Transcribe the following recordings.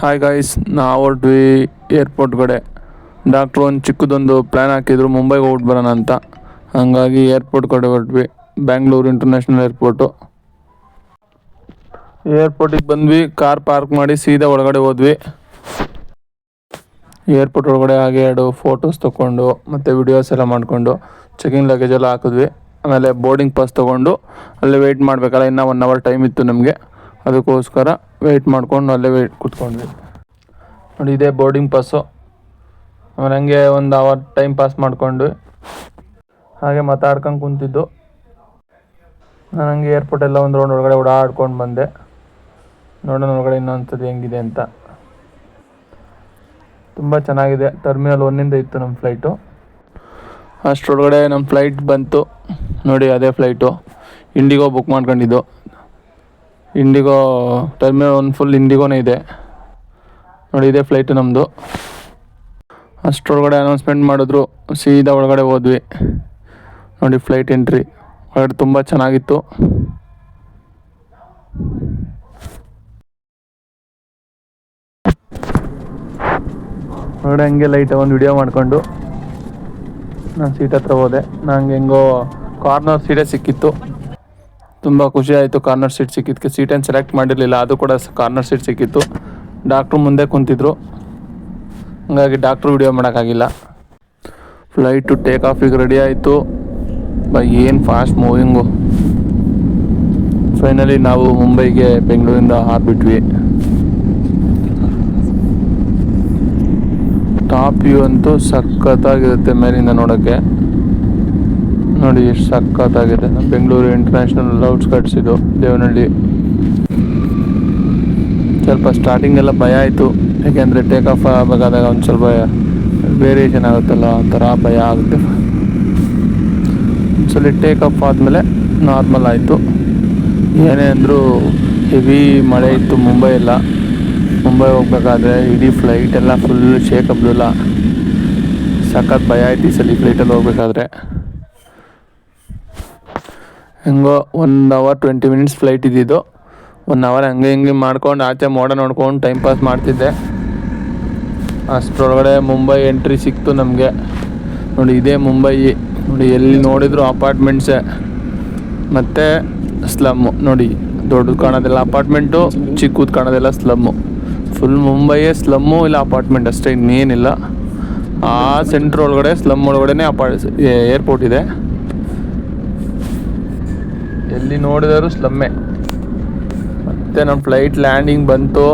Hi guys, ನಾವು ಹೊರಟ್ವಿ airport ಕಡೆ. ಡಾಕ್ಟ್ರು ಒಂದು ಚಿಕ್ಕದೊಂದು ಪ್ಲ್ಯಾನ್ ಹಾಕಿದ್ರು ಮುಂಬೈಗೆ ಹೋಗ್ಬಿಟ್ಟು ಬರೋಣ ಅಂತ. ಹಾಗಾಗಿ ಏರ್ಪೋರ್ಟ್ ಕಡೆ ಹೊರಟ್ವಿ. ಬ್ಯಾಂಗ್ಳೂರು ಇಂಟರ್ನ್ಯಾಷನಲ್ ಏರ್ಪೋರ್ಟಿಗೆ ಬಂದ್ವಿ. ಕಾರ್ ಪಾರ್ಕ್ ಮಾಡಿ ಸೀದಾ ಒಳಗಡೆ ಹೋದ್ವಿ. ಏರ್ಪೋರ್ಟ್ ಒಳಗಡೆ ಹಾಗೆ 2 ಫೋಟೋಸ್ ತೊಗೊಂಡು ಮತ್ತು ವಿಡಿಯೋಸ್ ಎಲ್ಲ ಮಾಡಿಕೊಂಡು ಚೆಕಿಂಗ್ ಲಗೇಜ್ ಎಲ್ಲ ಹಾಕಿದ್ವಿ. ಆಮೇಲೆ ಬೋರ್ಡಿಂಗ್ ಪಾಸ್ ತೊಗೊಂಡು ಅಲ್ಲೇ ವೆಯ್ಟ್ ಮಾಡಬೇಕಲ್ಲ, ಇನ್ನೂ 1 ಅವರ್ ಟೈಮ್ ಇತ್ತು ನಮಗೆ. ಅದಕ್ಕೋಸ್ಕರ ವೆಯ್ಟ್ ಮಾಡ್ಕೊಂಡು ಅಲ್ಲೇ ಕೂತ್ಕೊಂಡ್ವಿ. ನೋಡಿ, ಇದೇ ಬೋರ್ಡಿಂಗ್ ಪಾಸು. ಆಮೇಲೆ ಹಂಗೆ 1 ಅವರ್ ಟೈಮ್ ಪಾಸ್ ಮಾಡ್ಕೊಂಡು ಹಾಗೆ ಮಾತಾಡ್ಕೊಂಡು ಕುಂತಿದ್ದು. ನಾನು ಹಂಗೆ ಏರ್ಪೋರ್ಟ್ ಎಲ್ಲ ಒಂದು ರೌಂಡ್ ಒಳಗಡೆ ಓಡಾಡ್ಕೊಂಡು ಬಂದೆ. ನೋಡೋಣ ಒಳಗಡೆ ಇನ್ನೊಂದ್ಸತಿ ಹೆಂಗಿದೆ ಅಂತ. ತುಂಬ ಚೆನ್ನಾಗಿದೆ. ಟರ್ಮಿನಲ್ 1 ಇತ್ತು ನಮ್ಮ ಫ್ಲೈಟು. ಅಷ್ಟರೊಳಗಡೆ ನಮ್ಮ ಫ್ಲೈಟ್ ಬಂತು. ನೋಡಿ, ಅದೇ ಫ್ಲೈಟು ಇಂಡಿಗೋ ಬುಕ್ ಮಾಡ್ಕೊಂಡಿದ್ದು. ಇಂಡಿಗೋ ಟರ್ಮಿನಲ್ 1 ಫುಲ್ ಇಂಡಿಗೋನೇ ಇದೆ. ನೋಡಿ, ಇದೇ ಫ್ಲೈಟು ನಮ್ಮದು. ಅಷ್ಟರೊಳಗಡೆ ಅನೌನ್ಸ್ಮೆಂಟ್ ಮಾಡಿದ್ರು, ಸೀದಾ ಒಳಗಡೆ ಹೋದ್ವಿ. ನೋಡಿ, ಫ್ಲೈಟ್ ಎಂಟ್ರಿ ಒಳಗಡೆ ತುಂಬ ಚೆನ್ನಾಗಿತ್ತು. ಒಳಗಡೆ ಹಂಗೆ ಲೈಟ್ ಒಂದು ವಿಡಿಯೋ ಮಾಡಿಕೊಂಡು ನಾನು ಸೀಟ್ ಹತ್ರ ಹೋದೆ. ನಂಗೆ ಹೆಂಗೋ ಕಾರ್ನರ್ ಸೀಟೇ ಸಿಕ್ಕಿತ್ತು. ತುಂಬ ಖುಷಿ ಆಯಿತು ಕಾರ್ನರ್ ಸೀಟ್ ಸಿಕ್ಕಿದ್ದಕ್ಕೆ. ಸೀಟೇನು ಸೆಲೆಕ್ಟ್ ಮಾಡಿರಲಿಲ್ಲ, ಅದು ಕೂಡ ಕಾರ್ನರ್ ಸೀಟ್ ಸಿಕ್ಕಿತ್ತು. ಡಾಕ್ಟ್ರು ಮುಂದೆ ಕುಂತಿದ್ರು, ಹಾಗಾಗಿ ಡಾಕ್ಟ್ರು ವಿಡಿಯೋ ಮಾಡೋಕ್ಕಾಗಿಲ್ಲ. ಫ್ಲೈಟು ಟೇಕ್ ಆಫಿಗೆ ರೆಡಿ ಆಯಿತು. ಏನು ಫಾಸ್ಟ್ ಮೂವಿಂಗು. ಫೈನಲಿ ನಾವು ಮುಂಬೈಗೆ ಬೆಂಗಳೂರಿಂದ ಹಾರ್ಬಿಟ್ವಿ. ಟಾಪ್ ವ್ಯೂ ಅಂತೂ ಸಖತ್ತಾಗಿರುತ್ತೆ ಮೇಲಿಂದ ನೋಡೋಕ್ಕೆ. ನೋಡಿ ಎಷ್ಟು ಸಖತ್ತಾಗಿದೆ. ನಮ್ಮ ಬೆಂಗಳೂರು ಇಂಟರ್ನ್ಯಾಷನಲ್ ಔಟ್ಸ್ಕಟ್ಸ್ ಇದು, ದೇವನಹಳ್ಳಿ. ಸ್ವಲ್ಪ ಸ್ಟಾರ್ಟಿಂಗ್ ಎಲ್ಲ ಭಯ ಆಯಿತು, ಯಾಕೆಂದರೆ ಟೇಕ್ ಆಫ್ ಆಗಬೇಕಾದಾಗ ಒಂದು ಸ್ವಲ್ಪ ವೇರಿಯೇಷನ್ ಆಗುತ್ತಲ್ಲ, ಆ ಥರ ಭಯ ಆಗುತ್ತೆ. ಒಂದ್ಸಲ ಟೇಕ್ ಆಫ್ ಆದಮೇಲೆ ನಾರ್ಮಲ್ ಆಯಿತು. ಏನೇ ಅಂದರೂ ಹೆವಿ ಮಳೆ ಇತ್ತು ಮುಂಬೈ ಹೋಗ್ಬೇಕಾದ್ರೆ. ಇಡೀ ಫ್ಲೈಟ್ ಎಲ್ಲ ಫುಲ್ ಶೇಕ್ ಅಬ್ದುಲ್ಲ. ಸಖತ್ ಭಯ ಆಯ್ತು ಈ ಸಲ ಫ್ಲೈಟಲ್ಲಿ ಹೋಗ್ಬೇಕಾದ್ರೆ. ಹೆಂಗೋ 1 ಅವರ್ 20 ಮಿನಿಟ್ಸ್ ಫ್ಲೈಟ್ ಇದ್ದಿದ್ದು. 1 ಅವರ್ ಹಂಗೆ ಹಿಂಗೆ ಮಾಡ್ಕೊಂಡು ಆಚೆ ಮೋಡ ನೋಡ್ಕೊಂಡು ಟೈಮ್ ಪಾಸ್ ಮಾಡ್ತಿದ್ದೆ. ಅಷ್ಟರೊಳಗಡೆ ಮುಂಬೈ ಎಂಟ್ರಿ ಸಿಕ್ತು ನಮಗೆ. ನೋಡಿ, ಇದೇ ಮುಂಬೈ. ನೋಡಿ, ಎಲ್ಲಿ ನೋಡಿದ್ರು ಅಪಾರ್ಟ್ಮೆಂಟ್ಸೇ ಮತ್ತು ಸ್ಲಮ್ಮು. ನೋಡಿ, ದೊಡ್ಡದು ಕಾಣೋದೆಲ್ಲ ಅಪಾರ್ಟ್ಮೆಂಟು, ಚಿಕ್ಕದು ಕಾಣೋದೆಲ್ಲ ಸ್ಲಮ್ಮು. ಫುಲ್ ಮುಂಬೈಯೇ ಸ್ಲಮ್ಮು, ಇಲ್ಲ ಅಪಾರ್ಟ್ಮೆಂಟ್ ಅಷ್ಟೇ, ಇನ್ನೇನಿಲ್ಲ. ಆ ಸೆಂಟ್ರ್ ಒಳಗಡೆ ಸ್ಲಮ್ ಒಳಗಡೆ ಏರ್ಪೋರ್ಟ್ ಇದೆ. ಎಲ್ಲಿ ನೋಡಿದರೂ ಸ್ಲಮ್ಮೆ. ಮತ್ತು ನಮ್ಮ ಫ್ಲೈಟ್ ಲ್ಯಾಂಡಿಂಗ್ ಬಂತು.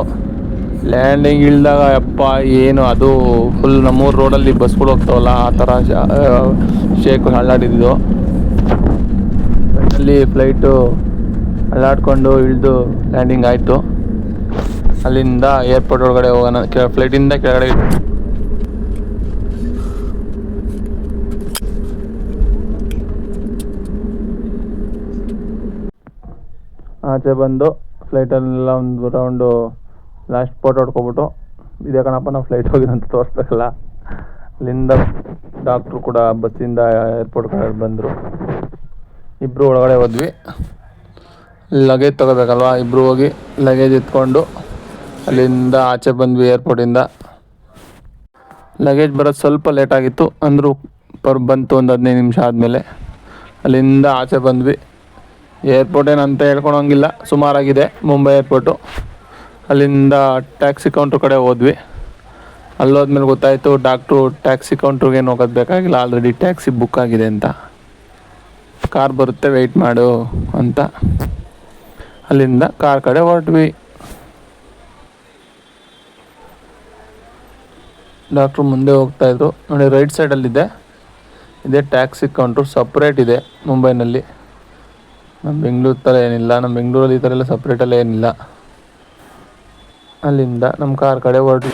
ಲ್ಯಾಂಡಿಂಗ್ ಇಳಿದಾಗ ಯಪ್ಪ ಏನು ಅದು ಫುಲ್ ನಮ್ಮೂರು ರೋಡಲ್ಲಿ ಬಸ್ಗಳು ಹೋಗ್ತಾವಲ್ಲ, ಆ ಥರ ಶೇಕ್ ಅಲ್ಲಾಡಿದ್ದು. ಅಲ್ಲಿ ಫ್ಲೈಟು ಅಲ್ಲಾಡ್ಕೊಂಡು ಇಳಿದು ಲ್ಯಾಂಡಿಂಗ್ ಆಯಿತು. ಅಲ್ಲಿಂದ ಏರ್ಪೋರ್ಟ್ ಒಳಗಡೆ ಹೋಗೋಣ. ಫ್ಲೈಟಿಂದ ಕೆಳಗಡೆ ಆಚೆ ಬಂದು ಫ್ಲೈಟಲ್ಲೆಲ್ಲ ಒಂದು ರೌಂಡು ಲಾಸ್ಟ್ ಫೋಟೋ ಹೊಡ್ಕೊಬಿಟ್ಟು, ಇದೇ ಕಣಪ್ಪ ನಾವು ಫ್ಲೈಟ್ ಹೋಗಿದಂತ ತೋರಿಸ್ಬೇಕಲ್ಲ. ಅಲ್ಲಿಂದ ಡಾಕ್ಟ್ರು ಕೂಡ ಬಸ್ಸಿಂದ ಏರ್ಪೋರ್ಟ್ ಕಡೆ ಬಂದರು. ಇಬ್ಬರು ಒಳಗಡೆ ಹೋದ್ವಿ. ಲಗೇಜ್ ತೊಗೋಬೇಕಲ್ವ, ಇಬ್ಬರು ಹೋಗಿ ಲಗೇಜ್ ಎತ್ಕೊಂಡು ಅಲ್ಲಿಂದ ಆಚೆ ಬಂದ್ವಿ ಏರ್ಪೋರ್ಟಿಂದ. ಲಗೇಜ್ ಬರೋದು ಸ್ವಲ್ಪ ಲೇಟಾಗಿತ್ತು, ಅಂದರೂ ಬಂತು ಒಂದು 15 ನಿಮಿಷ ಆದಮೇಲೆ. ಅಲ್ಲಿಂದ ಆಚೆ ಬಂದ್ವಿ. ಏರ್ಪೋರ್ಟ್ ಏನಂತ ಹೇಳ್ಕೊಳಂಗಿಲ್ಲ, ಸುಮಾರಾಗಿದೆ ಮುಂಬೈ ಏರ್ಪೋರ್ಟು. ಅಲ್ಲಿಂದ ಟ್ಯಾಕ್ಸಿ ಕೌಂಟ್ರ್ ಕಡೆ ಹೋದ್ವಿ. ಅಲ್ಲೋದ್ಮೇಲೆ ಗೊತ್ತಾಯಿತು ಡಾಕ್ಟ್ರು ಟ್ಯಾಕ್ಸಿ ಕೌಂಟ್ರಿಗೆ ಹೋಗೋದು ಬೇಕಾಗಿಲ್ಲ, ಆಲ್ರೆಡಿ ಟ್ಯಾಕ್ಸಿ ಬುಕ್ ಆಗಿದೆ ಅಂತ. ಕಾರ್ ಬರುತ್ತೆ, ವೆಯ್ಟ್ ಮಾಡು ಅಂತ. ಅಲ್ಲಿಂದ ಕಾರ್ ಕಡೆ ಹೊರಟ್ವಿ. ಡಾಕ್ಟ್ರು ಮುಂದೆ ಹೋಗ್ತಾಯಿದ್ರು. ನೋಡಿ, ರೈಟ್ ಸೈಡಲ್ಲಿದೆ, ಇದೇ ಟ್ಯಾಕ್ಸಿ ಕೌಂಟ್ರು. ಸಪ್ರೇಟ್ ಇದೆ ಮುಂಬೈನಲ್ಲಿ. ನಮ್ಮ ಬೆಂಗಳೂರು ಥರ ಏನಿಲ್ಲ. ನಮ್ಮ ಬೆಂಗಳೂರಲ್ಲಿ ಈ ಥರ ಎಲ್ಲ ಸಪ್ರೇಟೆಲ್ಲ ಏನಿಲ್ಲ. ಅಲ್ಲಿಂದ ನಮ್ಮ ಕಾರ್ ಕಡೆ ಹೊರಟ್ವಿ.